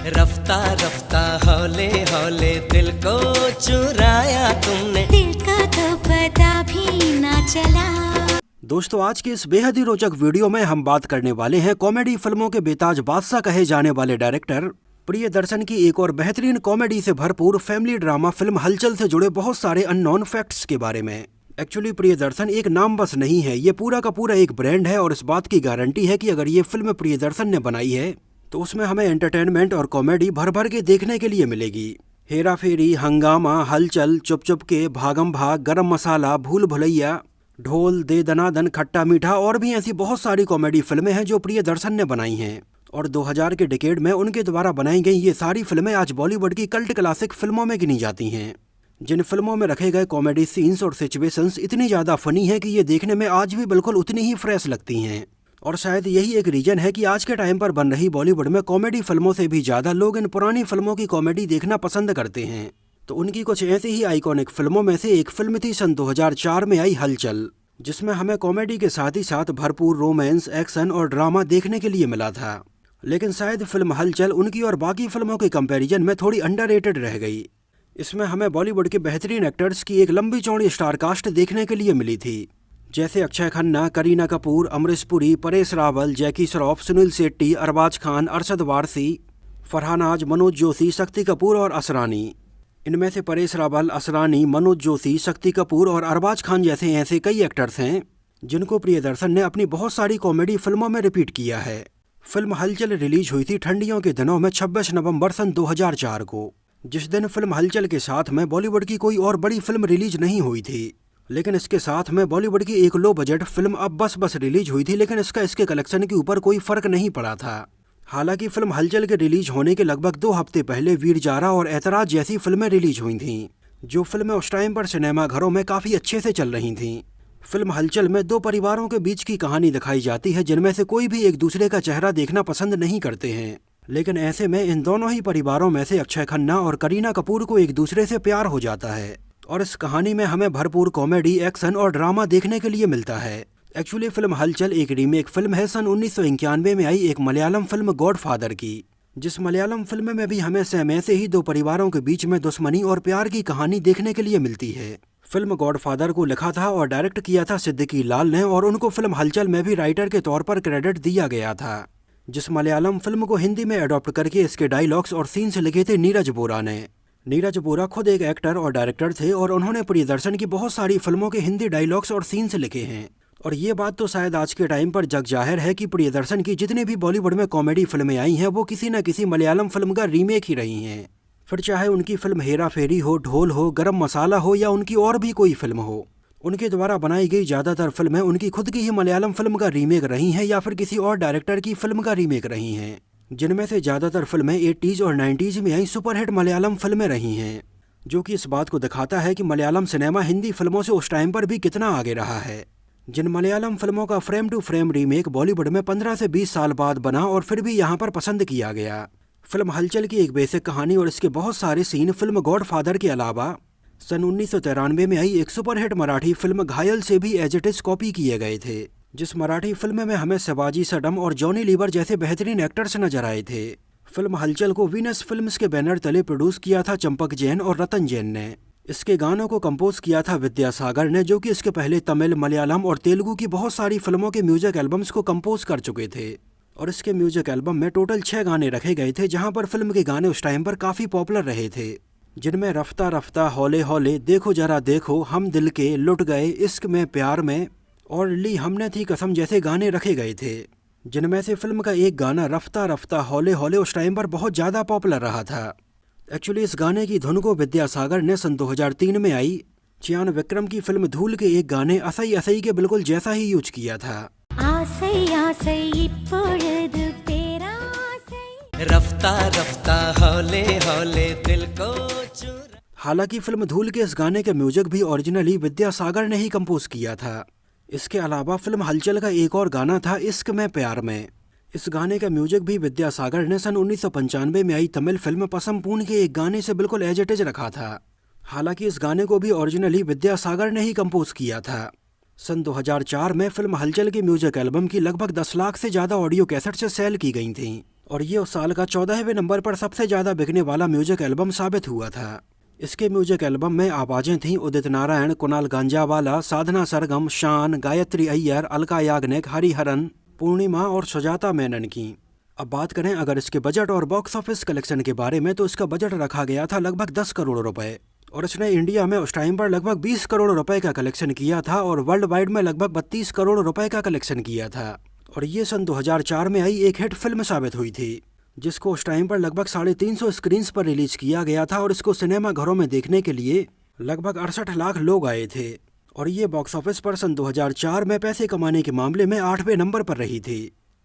रफ्ता रफ्ता हौले हौले दिल को चुराया तुमने, दिल का तो पता भी ना चला। दोस्तों, आज के इस बेहद ही रोचक वीडियो में हम बात करने वाले हैं कॉमेडी फिल्मों के बेताज बादशाह कहे जाने वाले डायरेक्टर प्रियदर्शन की एक और बेहतरीन कॉमेडी से भरपूर फैमिली ड्रामा फिल्म हलचल से जुड़े बहुत सारे अननोन फैक्ट्स के बारे में। एक्चुअली प्रियदर्शन एक नाम बस नहीं है, ये पूरा का पूरा एक ब्रांड है और इस बात की गारंटी है कि अगर ये फिल्म प्रियदर्शन ने बनाई है तो उसमें हमें एंटरटेनमेंट और कॉमेडी भर भर के देखने के लिए मिलेगी। हेरा फेरी, हंगामा, हलचल, चुप चुप के, भागम भाग, गरम मसाला, भूल भुलैया, ढोल, दे दनादन, खट्टा मीठा और भी ऐसी बहुत सारी कॉमेडी फिल्में हैं जो प्रियदर्शन ने बनाई हैं। और 2000 के डिकेड में उनके द्वारा बनाई गई ये सारी फिल्में आज बॉलीवुड की कल्ट क्लासिक फिल्मों में गिनी जाती हैं, जिन फिल्मों में रखे गए कॉमेडी सीन्स और सिचुएशंस इतनी ज़्यादा फनी है कि ये देखने में आज भी बिल्कुल उतनी ही फ्रेश लगती हैं। और शायद यही एक रीजन है कि आज के टाइम पर बन रही बॉलीवुड में कॉमेडी फिल्मों से भी ज़्यादा लोग इन पुरानी फिल्मों की कॉमेडी देखना पसंद करते हैं। तो उनकी कुछ ऐसी ही आइकॉनिक फिल्मों में से एक फिल्म थी सन 2004 में आई हलचल, जिसमें हमें कॉमेडी के साथ ही साथ भरपूर रोमांस, एक्शन और ड्रामा देखने के लिए मिला था। लेकिन शायद फिल्म हलचल उनकी और बाकी फिल्मों के कंपैरिजन में थोड़ी अंडररेटेड रह गई। इसमें हमें बॉलीवुड के बेहतरीन एक्टर्स की एक लंबी चौड़ी स्टार कास्ट देखने के लिए मिली थी, जैसे अक्षय खन्ना, करीना कपूर, अमरीश पुरी, परेश रावल, जैकी श्रॉफ, सुनील शेट्टी, अरबाज खान, अरशद वारसी, फरहानाज, मनोज जोशी, शक्ति कपूर और असरानी। इनमें से परेश रावल, असरानी, मनोज जोशी, शक्ति कपूर और अरबाज खान जैसे ऐसे कई एक्टर्स हैं जिनको प्रियदर्शन ने अपनी बहुत सारी कॉमेडी फिल्मों में रिपीट किया है। फिल्म हलचल रिलीज हुई थी ठंडियों के दिनों में 26 नवंबर सन 2004 को, जिस दिन फिल्म हलचल के साथ में बॉलीवुड की कोई और बड़ी फिल्म रिलीज नहीं हुई थी। लेकिन इसके साथ में बॉलीवुड की एक लो बजट फिल्म अब बस बस रिलीज हुई थी, लेकिन इसके कलेक्शन के ऊपर कोई फर्क नहीं पड़ा था। हालांकि फिल्म हलचल के रिलीज होने के लगभग 2 हफ्ते पहले वीर जारा और ऐतराज जैसी फिल्में रिलीज हुई थीं, जो फिल्में उस टाइम पर सिनेमा घरों में काफ़ी अच्छे से चल रही थीं। फिल्म हलचल में 2 परिवारों के बीच की कहानी दिखाई जाती है, जिनमें से कोई भी एक दूसरे का चेहरा देखना पसंद नहीं करते हैं। लेकिन ऐसे में इन दोनों ही परिवारों में से अक्षय खन्ना और करीना कपूर को एक दूसरे से प्यार हो जाता है और इस कहानी में हमें भरपूर कॉमेडी, एक्शन और ड्रामा देखने के लिए मिलता है। एक्चुअली फिल्म हलचल एक रीमेक फिल्म है सन 1991 में आई एक मलयालम फिल्म गॉडफादर की, जिस मलयालम फिल्म में भी हमें सेम ऐसे ही 2 परिवारों के बीच में दुश्मनी और प्यार की कहानी देखने के लिए मिलती है। फिल्म गॉडफादर को लिखा था और डायरेक्ट किया था सिद्दीकी लाल ने और उनको फिल्म हलचल में भी राइटर के तौर पर क्रेडिट दिया गया था, जिस मलयालम फिल्म को हिंदी में अडॉप्ट करके इसके डायलॉग्स और सीन्स लिखे थे नीरज बोरा ने। नीरज बोरा खुद एक एक्टर और डायरेक्टर थे और उन्होंने प्रियदर्शन की बहुत सारी फिल्मों के हिंदी डायलॉग्स और सीन्स लिखे हैं। और ये बात तो शायद आज के टाइम पर जग जाहिर है कि प्रियदर्शन की जितनी भी बॉलीवुड में कॉमेडी फिल्में आई हैं वो किसी न किसी मलयालम फिल्म का रीमेक ही रही हैं। फिर चाहे उनकी फिल्म हेरा फेरी हो, ढोल हो, गरम मसाला हो या उनकी और भी कोई फिल्म हो, उनके द्वारा बनाई गई ज़्यादातर फिल्में उनकी खुद की ही मलयालम फिल्म का रीमेक रही हैं या फिर किसी और डायरेक्टर की फिल्म का रीमेक रही हैं, जिनमें से ज़्यादातर फिल्में 80s और 90s में आई सुपरहिट मलयालम फिल्में रही हैं, जो कि इस बात को दिखाता है कि मलयालम सिनेमा हिंदी फिल्मों से उस टाइम पर भी कितना आगे रहा है। जिन मलयालम फिल्मों का frame to frame remake Bollywood में 15 से 20 साल बाद बना और फिर भी यहाँ पर पसंद किया गया। फिल्म हलचल की एक बेसिक कहानी और इसके बहुत सारे सीन फिल्म गॉडफादर के अलावा सन 1993 में आई एक सुपरहिट मराठी फिल्म घायल से भी एज इट इज कॉपी किए गए थे, जिस मराठी फिल्म में हमें शिवाजी सडम और जॉनी लीवर जैसे बेहतरीन एक्टर्स नजर आए थे। फिल्म हलचल को वीनस फिल्म्स के बैनर तले प्रोड्यूस किया था चंपक जैन और रतन जैन ने। इसके गानों को कंपोज किया था विद्यासागर ने, जो कि इसके पहले तमिल, मलयालम और तेलुगु की बहुत सारी फिल्मों के म्यूजिक एल्बम्स को कंपोज कर चुके थे। और इसके म्यूजिक एल्बम में टोटल 6 गाने रखे गए थे, जहां पर फिल्म के गाने उस टाइम पर काफ़ी पॉपुलर रहे थे, जिनमें रफ्ता रफ्ता, हौले हौले, देखो जरा देखो, हम दिल के, लुट गए, इश्क में प्यार में और ली हमने थी कसम जैसे गाने रखे गए थे, जिनमें से फिल्म का एक गाना रफ्ता रफ्ता हौले हौले उस टाइम पर बहुत ज़्यादा पॉपुलर रहा था। एक्चुअली इस गाने की धुन को विद्यासागर ने सन 2003 में आई चियान विक्रम की फिल्म धूल के एक गाने असई असई के बिल्कुल जैसा ही यूज किया था। आसई आसई पोळदु पेरा आसई, रफ्ता रफ्ता हौले हौले दिल को चुरा। हालांकि फिल्म धूल के इस गाने के म्यूजिक भी ओरिजिनली विद्यासागर ने ही कंपोज किया था। इसके अलावा फिल्म हलचल का एक और गाना था इश्क में प्यार में। इस गाने का म्यूजिक भी विद्यासागर ने सन 1995 में आई तमिल फिल्म पसम पून के एक गाने से बिल्कुल एज इट इज रखा था। हालांकि इस गाने को भी ओरिजिनली विद्यासागर ने ही कंपोज किया था। सन 2004 में फिल्म हलचल की म्यूजिक एल्बम की लगभग 10 लाख से ज़्यादा ऑडियो कैसेट से सेल की गई थी। और ये उस साल का 14वें नंबर पर सबसे ज़्यादा बिकने वाला म्यूजिक एल्बम साबित हुआ था। इसके म्यूजिक एल्बम में आवाज़ें थीं उदित नारायण, कुणाल गांजावाला, साधना सरगम, शान, गायत्री अय्यर, अलका याग्निक, हरिहरन, पूर्णिमा और सुजाता मेनन की। अब बात करें अगर इसके बजट और बॉक्स ऑफिस कलेक्शन के बारे में, तो इसका बजट रखा गया था लगभग 10 करोड़ रुपए और इसने इंडिया में उस टाइम पर लगभग 20 करोड़ रुपए का कलेक्शन किया था और वर्ल्ड वाइड में लगभग 32 करोड़ रुपए का कलेक्शन किया था। और ये सन 2004 में आई एक हिट फिल्म साबित हुई थी, जिसको उस टाइम पर लगभग 350 स्क्रीन्स पर रिलीज किया गया था और इसको सिनेमा घरों में देखने के लिए लगभग 68 लाख लोग आए थे। और ये बॉक्स ऑफिस पर सन 2004 में पैसे कमाने के मामले में 8वें नंबर पर रही थी।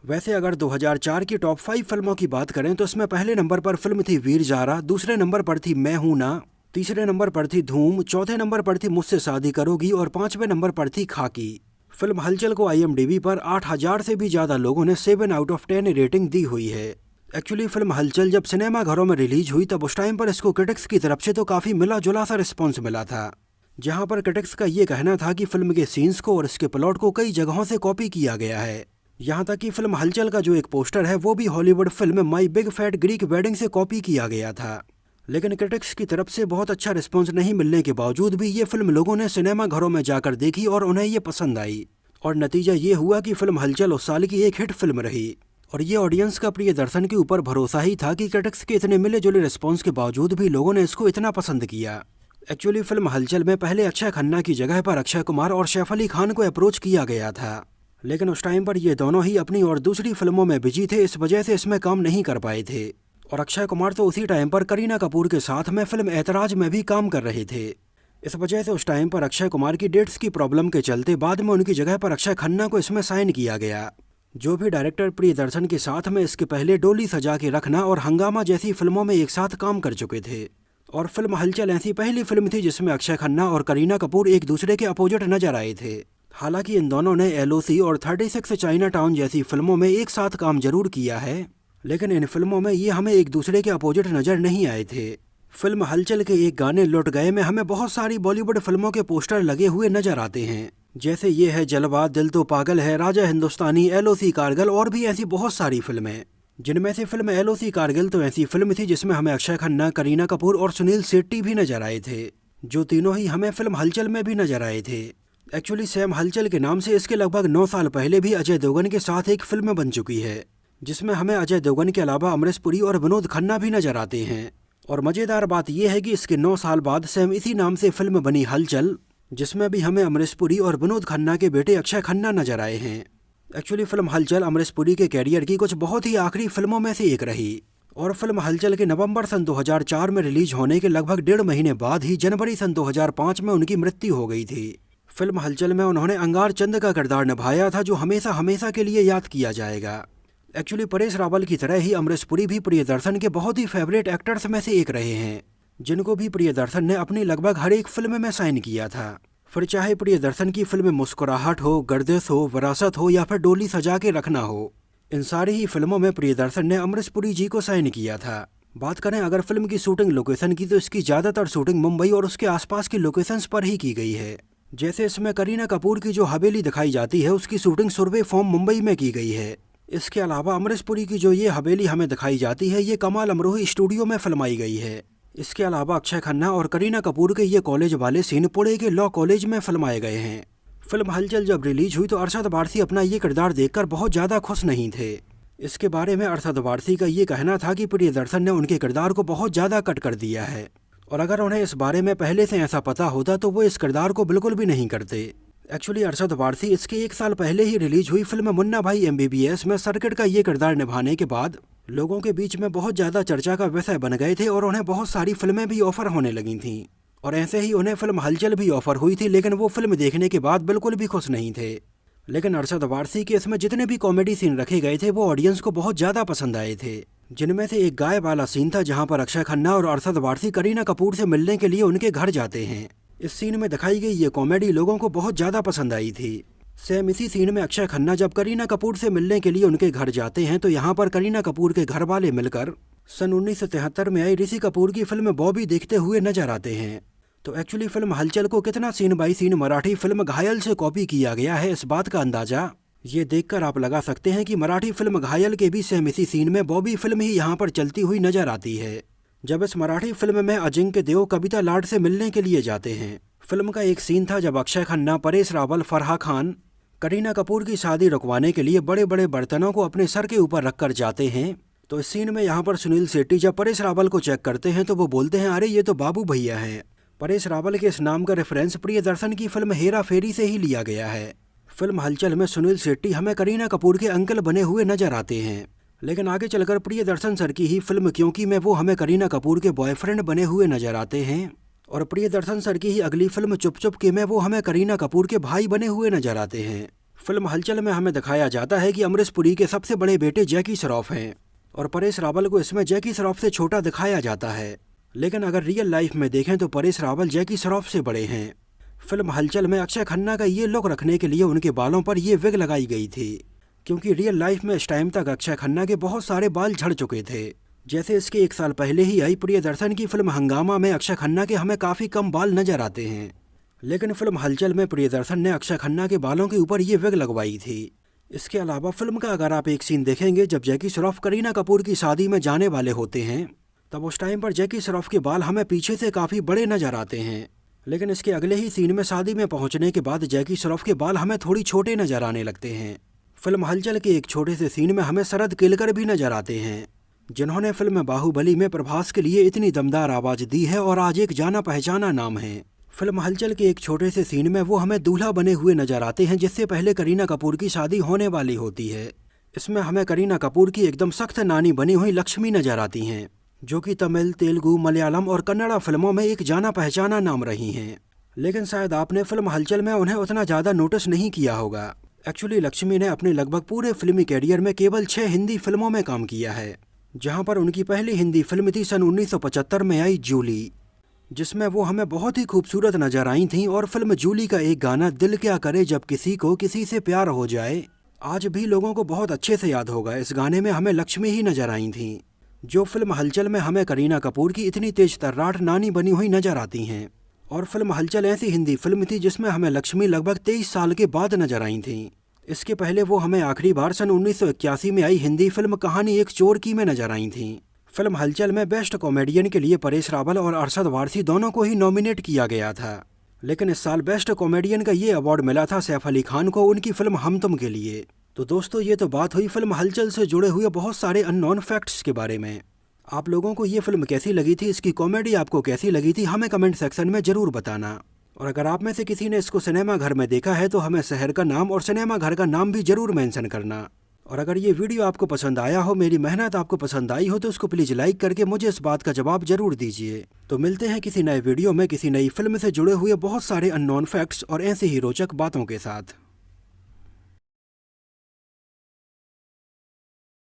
वैसे अगर 2004 की टॉप 5 फिल्मों की बात करें तो इसमें पहले नंबर पर फिल्म थी वीर ज़ारा, दूसरे नंबर पर थी मैं हूं ना, तीसरे नंबर पर थी धूम, चौथे नंबर पर थी मुझसे शादी करोगी और 5वें नंबर पर थी खाकी। फिल्म हलचल को IMDb पर 8000 से भी ज़्यादा लोगों ने 7 आउट ऑफ 10 रेटिंग दी हुई है। एक्चुअली फिल्म हलचल जब सिनेमा घरों में रिलीज हुई तब उस टाइम पर इसको क्रिटिक्स की तरफ से तो काफ़ी मिला जुला सा रिस्पॉन्स मिला था, जहाँ पर क्रिटिक्स का ये कहना था कि फिल्म के सीन्स को और इसके प्लॉट को कई जगहों से कॉपी किया गया है। यहाँ तक कि फिल्म हलचल का जो एक पोस्टर है वो भी हॉलीवुड फिल्म माई बिग फैट ग्रीक वेडिंग से कॉपी किया गया था। लेकिन क्रिटिक्स की तरफ से बहुत अच्छा रिस्पॉन्स नहीं मिलने के बावजूद भी ये फिल्म लोगों ने सिनेमा घरों में जाकर देखी और उन्हें ये पसंद आई और नतीजा ये हुआ कि फिल्म हलचल उस साल की एक हिट फिल्म रही। और ये ऑडियंस का प्रियदर्शन के ऊपर भरोसा ही था कि क्रिटिक्स के इतने मिले जुले रिस्पॉन्स के बावजूद भी लोगों ने इसको इतना पसंद किया। एक्चुअली फिल्म हलचल में पहले अक्षय खन्ना की जगह पर अक्षय कुमार और सैफ अली खान को अप्रोच किया गया था, लेकिन उस टाइम पर ये दोनों ही अपनी और दूसरी फिल्मों में बिजी थे, इस वजह से इसमें काम नहीं कर पाए थे। और अक्षय कुमार तो उसी टाइम पर करीना कपूर के साथ में फिल्म ऐतराज में भी काम कर रहे थे। इस वजह से उस टाइम पर अक्षय कुमार की डेट्स की प्रॉब्लम के चलते बाद में उनकी जगह पर अक्षय खन्ना को इसमें साइन किया गया, जो भी डायरेक्टर प्रियदर्शन के साथ में इसके पहले डोली सजा के रखना और हंगामा जैसी फिल्मों में एक साथ काम कर चुके थे। और फिल्म हलचल ऐसी पहली फिल्म थी जिसमें अक्षय खन्ना और करीना कपूर एक दूसरे के अपोजिट नजर आए थे। हालांकि इन दोनों ने LOC और 36 चाइना टाउन जैसी फिल्मों में एक साथ काम जरूर किया है, लेकिन इन फिल्मों में ये हमें एक दूसरे के अपोजिट नजर नहीं आए थे। फिल्म हलचल के एक गाने लौट गए में हमें बहुत सारी बॉलीवुड फिल्मों के पोस्टर लगे हुए नजर आते हैं, जैसे ये है जलवा, दिल तो पागल है, राजा हिंदुस्तानी, LOC कारगिल और भी ऐसी बहुत सारी फिल्में, जिनमें से फिल्म LOC कारगिल तो ऐसी फिल्म थी जिसमें हमें अक्षय खन्ना, करीना कपूर और सुनील शेट्टी भी नजर आए थे, जो तीनों ही हमें फिल्म हलचल में भी नजर आए थे। एक्चुअली सैम हलचल के नाम से इसके लगभग 9 साल पहले भी अजय देवगन के साथ एक फिल्म बन चुकी है, जिसमें हमें अजय देवगन के अलावा अमरीश पुरी और विनोद खन्ना भी नजर आते हैं। और मजेदार बात यह है कि इसके 9 साल बाद सेम इसी नाम से फिल्म बनी हलचल, जिसमें भी हमें अमरीश पुरी और विनोद खन्ना के बेटे अक्षय खन्ना नजर आए हैं। एक्चुअली फिल्म हलचल अमरीश पुरी के कैरियर की कुछ बहुत ही आखिरी फिल्मों में से एक रही और फिल्म हलचल के नवंबर सन 2004 में रिलीज होने के लगभग 1.5 महीने बाद ही जनवरी सन 2005 में उनकी मृत्यु हो गई थी। फिल्म हलचल में उन्होंने अंगार चंद का किरदार निभाया था, जो हमेशा हमेशा के लिए याद किया जाएगा। एक्चुअली परेश रावल की तरह ही अमरीश पुरी भी प्रियदर्शन के बहुत ही फेवरेट एक्टर्स में से एक रहे हैं, जिनको भी प्रियदर्शन ने अपनी लगभग हर एक फिल्म में साइन किया था। फिर चाहे प्रियदर्शन की फिल्म मुस्कुराहट हो, गर्दिश हो, विरासत हो या फिर डोली सजा के रखना हो, इन सारी ही फिल्मों में प्रियदर्शन ने अमरीश पुरी जी को साइन किया था। बात करें अगर फिल्म की शूटिंग लोकेशन की, तो इसकी ज़्यादातर शूटिंग मुंबई और उसके आसपास की लोकेशंस पर ही की गई है। जैसे इसमें करीना कपूर की जो हवेली दिखाई जाती है उसकी शूटिंग सुरभि फॉर्म मुंबई में की गई है। इसके अलावा अमरीश पुरी की जो ये हवेली हमें दिखाई जाती है ये कमाल अमरोही स्टूडियो में फिल्माई गई है। इसके अलावा अक्षय खन्ना और करीना कपूर के ये कॉलेज वाले सीन पुणे के लॉ कॉलेज में फिल्माए गए हैं। फिल्म हलचल जब रिलीज हुई तो अरशद वारसी अपना ये किरदार देखकर बहुत ज़्यादा खुश नहीं थे। इसके बारे में अरशद वारसी का ये कहना था कि प्रियदर्शन ने उनके किरदार को बहुत ज़्यादा कट कर दिया है और अगर उन्हें इस बारे में पहले से ऐसा पता होता तो वो इस किरदार को बिल्कुल भी नहीं करते। एक्चुअली अरशद वारसी इसके 1 साल पहले ही रिलीज हुई फिल्म मुन्ना भाई MBBS में सर्किट का ये किरदार निभाने के बाद लोगों के बीच में बहुत ज़्यादा चर्चा का विषय बन गए थे और उन्हें बहुत सारी फिल्में भी ऑफर होने लगी थीं और ऐसे ही उन्हें फिल्म हलचल भी ऑफर हुई थी, लेकिन वो फिल्म देखने के बाद बिल्कुल भी खुश नहीं थे। लेकिन अरशद वारसी के इसमें जितने भी कॉमेडी सीन रखे गए थे वो ऑडियंस को बहुत ज़्यादा पसंद आए थे, जिनमें से एक गाय वाला सीन था जहां पर अक्षय खन्ना और अरशद वारसी करीना कपूर से मिलने के लिए उनके घर जाते हैं। इस सीन में दिखाई गई ये कॉमेडी लोगों को बहुत ज़्यादा पसंद आई थी। सेम इसी सीन में अक्षय खन्ना जब करीना कपूर से मिलने के लिए उनके घर जाते हैं तो यहाँ पर करीना कपूर के घर वाले मिलकर सन 1973 में आई ऋषि कपूर की फिल्म बॉबी देखते हुए नजर आते हैं। तो एक्चुअली फिल्म हलचल को कितना scene by scene Marathi film Ghayal से कॉपी किया गया है, इस बात का अंदाजा ये देखकर आप लगा सकते हैं कि मराठी फिल्म घायल के भी सेम इसी सीन में बॉबी फिल्म ही यहाँ पर चलती हुई नजर आती है। जब इस मराठी फिल्म में अजिंक्य देव कविता लाड से मिलने के लिए जाते हैं। फिल्म का एक सीन था जब अक्षय खन्ना, परेश रावल, फराह खान करीना कपूर की शादी रुकवाने के लिए बड़े बड़े बर्तनों को अपने सर के ऊपर रखकर जाते हैं। तो इस सीन में यहाँ पर सुनील शेट्टी जब परेश रावल को चेक करते हैं तो वो बोलते हैं, अरे ये तो बाबू भैया हैं। परेश रावल के इस नाम का रेफरेंस प्रियदर्शन की फिल्म हेरा फेरी से ही लिया गया है। फिल्म हलचल में सुनील शेट्टी हमें करीना कपूर के अंकल बने हुए नजर आते हैं, लेकिन आगे चलकर प्रियदर्शन सर की ही फिल्म क्योंकि में वो हमें करीना कपूर के बॉयफ्रेंड बने हुए नजर आते हैं। और प्रियदर्शन सर की ही अगली फिल्म चुप चुप के में वो हमें करीना कपूर के भाई बने हुए नजर आते हैं। फिल्म हलचल में हमें दिखाया जाता है कि अमरीश पुरी के सबसे बड़े बेटे जैकी श्रॉफ हैं और परेश रावल को इसमें जैकी श्रॉफ से छोटा दिखाया जाता है, लेकिन अगर रियल लाइफ में देखें तो परेश रावल जैकी श्रॉफ से बड़े हैं। फिल्म हलचल में अक्षय खन्ना का ये लुक रखने के लिए उनके बालों पर ये विग लगाई गई थी, क्योंकि रियल लाइफ में इस टाइम तक अक्षय खन्ना के बहुत सारे बाल झड़ चुके थे। जैसे इसके 1 साल पहले ही आई प्रियदर्शन की फिल्म हंगामा में अक्षय खन्ना के हमें काफ़ी कम बाल नजर आते हैं, लेकिन फिल्म हलचल में प्रियदर्शन ने अक्षय खन्ना के बालों के ऊपर ये विग लगवाई थी। इसके अलावा फिल्म का अगर आप एक सीन देखेंगे जब जैकी श्रॉफ करीना कपूर की शादी में जाने वाले होते हैं, तब उस टाइम पर जैकी श्रॉफ के बाल हमें पीछे से काफ़ी बड़े नजर आते हैं, लेकिन इसके अगले ही सीन में शादी में पहुंचने के बाद जैकी श्रॉफ के बाल हमें थोड़ी छोटे नजर आने लगते हैं। फिल्म हलचल के एक छोटे से सीन में हमें शरद केलकर भी नजर आते हैं, जिन्होंने फिल्म बाहुबली में प्रभास के लिए इतनी दमदार आवाज दी है और आज एक जाना पहचाना नाम है। फिल्म हलचल के एक छोटे से सीन में वो हमें दूल्हा बने हुए नजर आते हैं, जिससे पहले करीना कपूर की शादी होने वाली होती है। इसमें हमें करीना कपूर की एकदम सख्त नानी बनी हुई लक्ष्मी नजर आती हैं, जो कि तमिल, तेलुगु, मलयालम और कन्नड़ा फिल्मों में एक जाना पहचाना नाम रही हैं। लेकिन शायद आपने फिल्म हलचल में उन्हें उतना ज़्यादा नोटिस नहीं किया होगा। एक्चुअली लक्ष्मी ने अपने लगभग पूरे फिल्मी कैरियर में केवल 6 हिंदी फिल्मों में काम किया है, जहां पर उनकी पहली हिंदी फिल्म थी सन 1975 में आई जूली, जिसमें वो हमें बहुत ही खूबसूरत नजर आई थीं। और फिल्म जूली का एक गाना दिल क्या करे जब किसी को किसी से प्यार हो जाए आज भी लोगों को बहुत अच्छे से याद होगा। इस गाने में हमें लक्ष्मी ही नजर आई थीं, जो फिल्म हलचल में हमें करीना कपूर की इतनी तेज तर्राट नानी बनी हुई नजर आती हैं। और फिल्म हलचल ऐसी हिंदी फिल्म थी जिसमें हमें लक्ष्मी लगभग 23 साल के बाद नजर आई थीं। इसके पहले वो हमें आखिरी बार सन 1981 में आई हिंदी फिल्म कहानी एक चोर की में नजर आई थीं। फिल्म हलचल में बेस्ट कॉमेडियन के लिए परेश रावल और अरशद वारसी दोनों को ही नॉमिनेट किया गया था, लेकिन इस साल बेस्ट कॉमेडियन का ये अवार्ड मिला था सैफ अली खान को उनकी फिल्म हम तुम के लिए। तो दोस्तों, ये तो बात हुई फिल्म हलचल से जुड़े हुए बहुत सारे अननोन फैक्ट्स के बारे में। आप लोगों को ये फिल्म कैसी लगी थी, इसकी कॉमेडी आपको कैसी लगी थी, हमें कमेंट सेक्शन में जरूर बताना। और अगर आप में से किसी ने इसको सिनेमा घर में देखा है तो हमें शहर का नाम और सिनेमा घर का नाम भी जरूर मेंशन करना। और अगर ये वीडियो आपको पसंद आया हो, मेरी मेहनत आपको पसंद आई हो, तो उसको प्लीज़ लाइक करके मुझे इस बात का जवाब जरूर दीजिए। तो मिलते हैं किसी नए वीडियो में किसी नई फिल्म से जुड़े हुए बहुत सारे अननोन फैक्ट्स और ऐसे ही रोचक बातों के साथ।